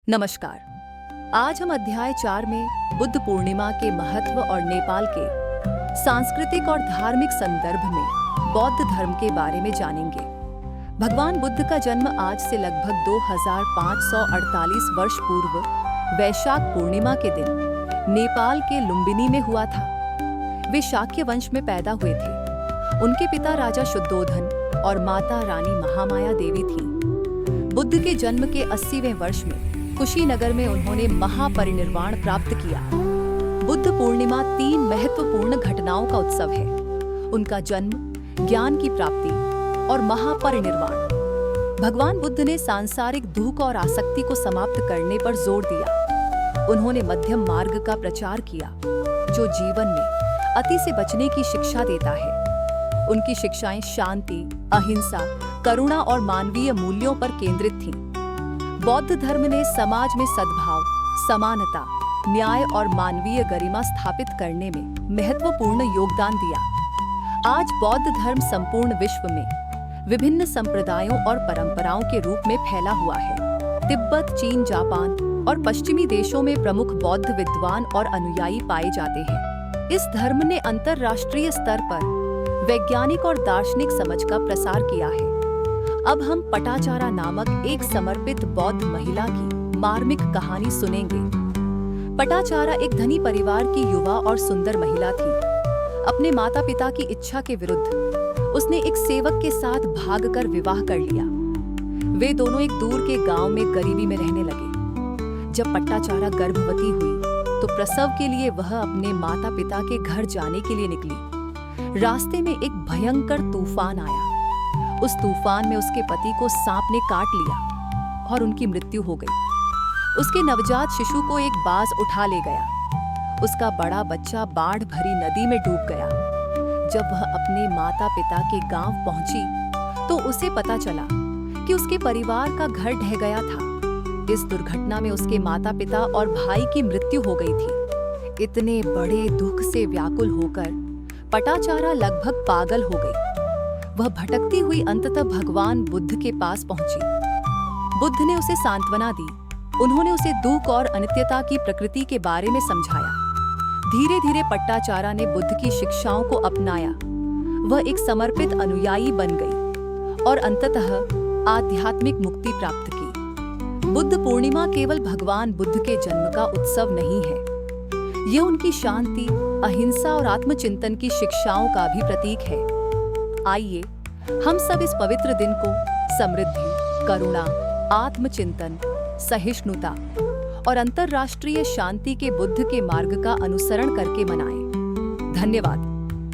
नमस्कार। आज हम अध्याय 4 में बुद्ध पूर्णिमा के महत्व और नेपाल के सांस्कृतिक और धार्मिक संदर्भ में बौद्ध धर्म के बारे में जानेंगे। भगवान बुद्ध का जन्म आज से लगभग 2548 वर्ष पूर्व वैशाख पूर्णिमा के दिन नेपाल के लुम्बिनी में हुआ था। वे शाक्य वंश में पैदा हुए थे। उनके पिता राजा शुद्धोधन और माता रानी महामाया देवी थीं। बुद्ध के जन्म के 80वें वर्ष में कुशीनगर में उन्होंने महापरिनिर्वाण प्राप्त किया। बुद्ध पूर्णिमा 3 महत्वपूर्ण घटनाओं का उत्सव है। उनका जन्म, ज्ञान की प्राप्ति और महापरिनिर्वाण। भगवान बुद्ध ने सांसारिक दुख और आसक्ति को समाप्त करने पर जोर दिया। उन्होंने मध्यम मार्ग का प्रचार किया, जो जीवन में अति से बचने की शिक्षा देता है। उनकी शिक्षाएं शांति, अहिंसा, करुणा और मानवीय मूल्यों पर केंद्रित थीं। बौद्ध धर्म ने समाज में सद्भाव, समानता, न्याय और मानवीय गरिमा स्थापित करने में महत्वपूर्ण योगदान दिया। आज बौद्ध धर्म संपूर्ण विश्व में विभिन्न संप्रदायों और परंपराओं के रूप में फैला हुआ है। तिब्बत, चीन, जापान और पश्चिमी देशों में प्रमुख बौद्ध विद्वान और अनुयायी पाए जाते हैं। इस धर्म ने अंतर्राष्ट्रीय स्तर पर वैज्ञानिक और दार्शनिक समझ का प्रसार किया है। अब हम पटाचारा नामक एक समर्पित बौद्ध महिला की मार्मिक कहानी सुनेंगे। पटाचारा एक धनी परिवार की युवा और सुंदर महिला थी। अपने माता पिता की इच्छा के विरुद्ध उसने एक सेवक के साथ भागकर विवाह कर लिया। वे दोनों एक दूर के गांव में गरीबी में रहने लगे। जब पटाचारा गर्भवती हुई तो प्रसव के लिए वह अपने माता पिता के घर जाने के लिए निकली। रास्ते में एक भयंकर तूफान आया। उस तूफान में उसके पति को सांप ने काट लिया और उनकी मृत्यु हो गई। उसके नवजात शिशु को एक बाज उठा ले गया। उसका बड़ा बच्चा बाढ़ भरी नदी में डूब गया। जब वह अपने माता पिता के गांव पहुंची तो उसे पता चला कि उसके परिवार का घर ढह गया था। इस दुर्घटना में उसके माता पिता और भाई की मृत्यु हो गई थी। इतने बड़े दुख से व्याकुल होकर पटाचारा लगभग पागल हो गई। वह भटकती हुई अंततः भगवान बुद्ध के पास पहुंची। बुद्ध ने उसे सांत्वना दी। उन्होंने उसे दुख और अनित्यता की प्रकृति के बारे में समझाया। धीरे धीरे पटाचारा ने बुद्ध की शिक्षाओं को अपनाया। वह एक समर्पित अनुयायी बन गई और अंततः आध्यात्मिक मुक्ति प्राप्त की। बुद्ध पूर्णिमा केवल भगवान बुद्ध के जन्म का उत्सव नहीं है। यह उनकी शांति, अहिंसा और आत्मचिंतन की शिक्षाओं का भी प्रतीक है। आइए हम सब इस पवित्र दिन को समृद्धि, करुणा, आत्मचिंतन, सहिष्णुता और अंतर्राष्ट्रीय शांति के बुद्ध के मार्ग का अनुसरण करके मनाएं। धन्यवाद।